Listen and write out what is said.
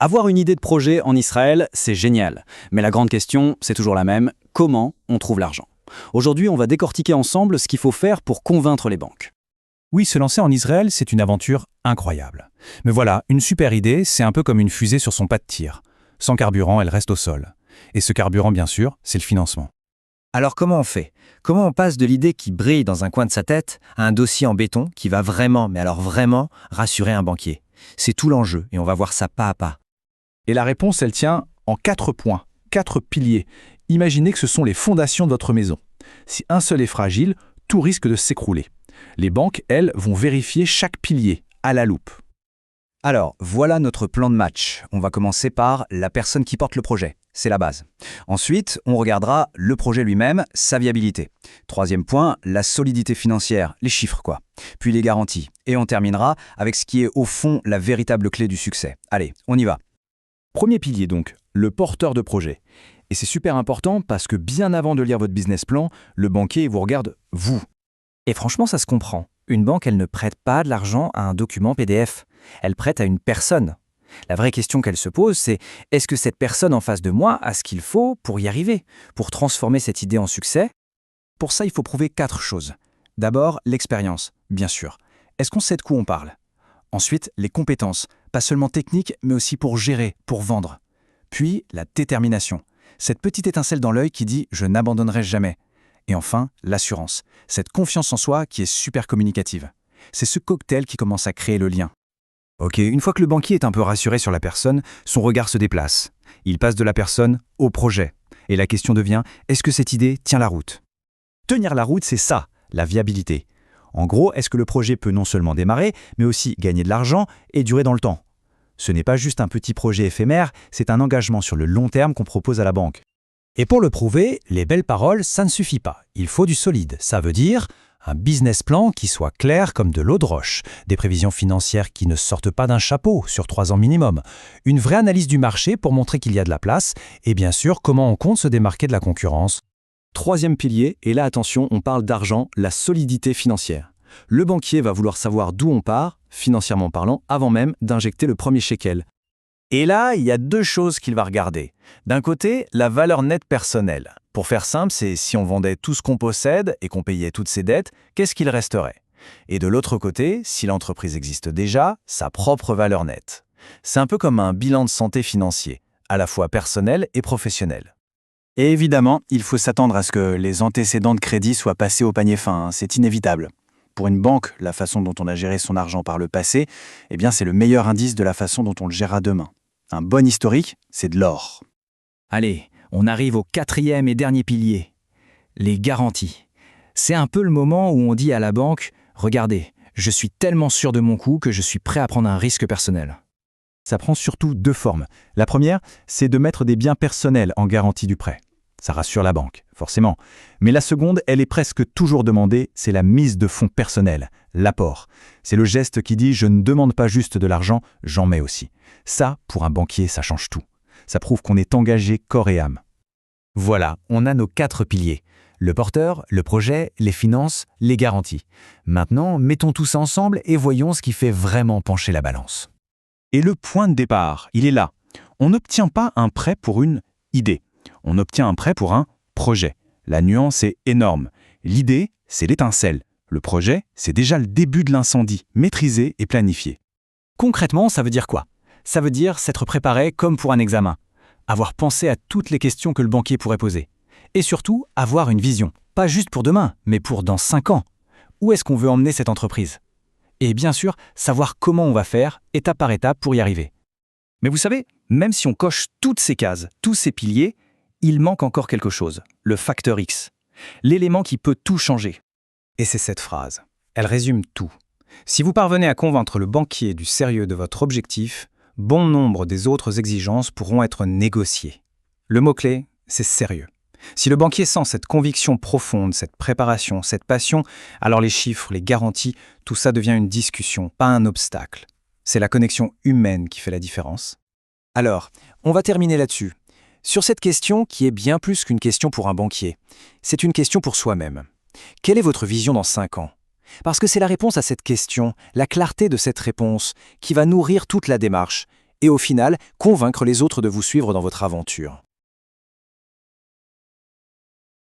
Avoir une idée de projet en Israël, c'est génial. Mais la grande question, c'est toujours la même, comment on trouve l'argent? Aujourd'hui, on va décortiquer ensemble ce qu'il faut faire pour convaincre les banques. Oui, se lancer en Israël, c'est une aventure incroyable. Mais voilà, une super idée, c'est un peu comme une fusée sur son pas de tir. Sans carburant, elle reste au sol. Et ce carburant, bien sûr, c'est le financement. Alors comment on fait? Comment on passe de l'idée qui brille dans un coin de sa tête à un dossier en béton qui va vraiment, mais alors vraiment, rassurer un banquier? C'est tout l'enjeu et on va voir ça pas à pas. Et la réponse, elle tient en 4 points, 4 piliers. Imaginez que ce sont les fondations de votre maison. Si un seul est fragile, tout risque de s'écrouler. Les banques, elles, vont vérifier chaque pilier, à la loupe. Alors, voilà notre plan de match. On va commencer par la personne qui porte le projet. C'est la base. Ensuite, on regardera le projet lui-même, sa viabilité. Troisième point, la solidité financière, les chiffres quoi. Puis les garanties. Et on terminera avec ce qui est au fond la véritable clé du succès. Allez, on y va. Premier pilier donc, le porteur de projet. Et c'est super important parce que bien avant de lire votre business plan, le banquier vous regarde vous. Et franchement, ça se comprend. Une banque, elle ne prête pas de l'argent à un document PDF. Elle prête à une personne. La vraie question qu'elle se pose, c'est est-ce que cette personne en face de moi a ce qu'il faut pour y arriver, pour transformer cette idée en succès? Pour ça, il faut prouver 4 choses. D'abord, l'expérience, bien sûr. Est-ce qu'on sait de quoi on parle? Ensuite, les compétences, pas seulement techniques, mais aussi pour gérer, pour vendre. Puis, la détermination, cette petite étincelle dans l'œil qui dit « je n'abandonnerai jamais ». Et enfin, l'assurance, cette confiance en soi qui est super communicative. C'est ce cocktail qui commence à créer le lien. Ok, une fois que le banquier est un peu rassuré sur la personne, son regard se déplace. Il passe de la personne au projet. Et la question devient, est-ce que cette idée tient la route? Tenir la route, c'est ça, la viabilité. En gros, est-ce que le projet peut non seulement démarrer, mais aussi gagner de l'argent et durer dans le temps? Ce n'est pas juste un petit projet éphémère, c'est un engagement sur le long terme qu'on propose à la banque. Et pour le prouver, les belles paroles, ça ne suffit pas. Il faut du solide. Ça veut dire un business plan qui soit clair comme de l'eau de roche, des prévisions financières qui ne sortent pas d'un chapeau sur 3 ans minimum, une vraie analyse du marché pour montrer qu'il y a de la place, et bien sûr, comment on compte se démarquer de la concurrence. Troisième pilier, et là attention, on parle d'argent, la solidité financière. Le banquier va vouloir savoir d'où on part, financièrement parlant, avant même d'injecter le premier shekel. Et là, il y a 2 choses qu'il va regarder. D'un côté, la valeur nette personnelle. Pour faire simple, c'est si on vendait tout ce qu'on possède et qu'on payait toutes ses dettes, qu'est-ce qu'il resterait? Et de l'autre côté, si l'entreprise existe déjà, sa propre valeur nette. C'est un peu comme un bilan de santé financier, à la fois personnel et professionnel. Et évidemment, il faut s'attendre à ce que les antécédents de crédit soient passés au panier fin, c'est inévitable. Pour une banque, la façon dont on a géré son argent par le passé, eh bien, c'est le meilleur indice de la façon dont on le gérera demain. Un bon historique, c'est de l'or. Allez, on arrive au 4e et dernier pilier, les garanties. C'est un peu le moment où on dit à la banque « Regardez, je suis tellement sûr de mon coup que je suis prêt à prendre un risque personnel ». Ça prend surtout 2 formes. La première, c'est de mettre des biens personnels en garantie du prêt. Ça rassure la banque, forcément. Mais la seconde, elle est presque toujours demandée, c'est la mise de fonds personnels, l'apport. C'est le geste qui dit « je ne demande pas juste de l'argent, j'en mets aussi ». Ça, pour un banquier, ça change tout. Ça prouve qu'on est engagé corps et âme. Voilà, on a nos 4 piliers. Le porteur, le projet, les finances, les garanties. Maintenant, mettons tout ça ensemble et voyons ce qui fait vraiment pencher la balance. Et le point de départ, il est là. On n'obtient pas un prêt pour une idée. On obtient un prêt pour un projet. La nuance est énorme. L'idée, c'est l'étincelle. Le projet, c'est déjà le début de l'incendie, maîtrisé et planifié. Concrètement, ça veut dire quoi? Ça veut dire s'être préparé comme pour un examen. Avoir pensé à toutes les questions que le banquier pourrait poser. Et surtout, avoir une vision. Pas juste pour demain, mais pour dans 5 ans. Où est-ce qu'on veut emmener cette entreprise? Et bien sûr, savoir comment on va faire, étape par étape, pour y arriver. Mais vous savez, même si on coche toutes ces cases, tous ces piliers, il manque encore quelque chose, le facteur X. L'élément qui peut tout changer. Et c'est cette phrase. Elle résume tout. Si vous parvenez à convaincre le banquier du sérieux de votre objectif, bon nombre des autres exigences pourront être négociées. Le mot-clé, c'est sérieux. Si le banquier sent cette conviction profonde, cette préparation, cette passion, alors les chiffres, les garanties, tout ça devient une discussion, pas un obstacle. C'est la connexion humaine qui fait la différence. Alors, on va terminer là-dessus. Sur cette question qui est bien plus qu'une question pour un banquier, c'est une question pour soi-même. Quelle est votre vision dans 5 ans? Parce que c'est la réponse à cette question, la clarté de cette réponse, qui va nourrir toute la démarche et au final, convaincre les autres de vous suivre dans votre aventure.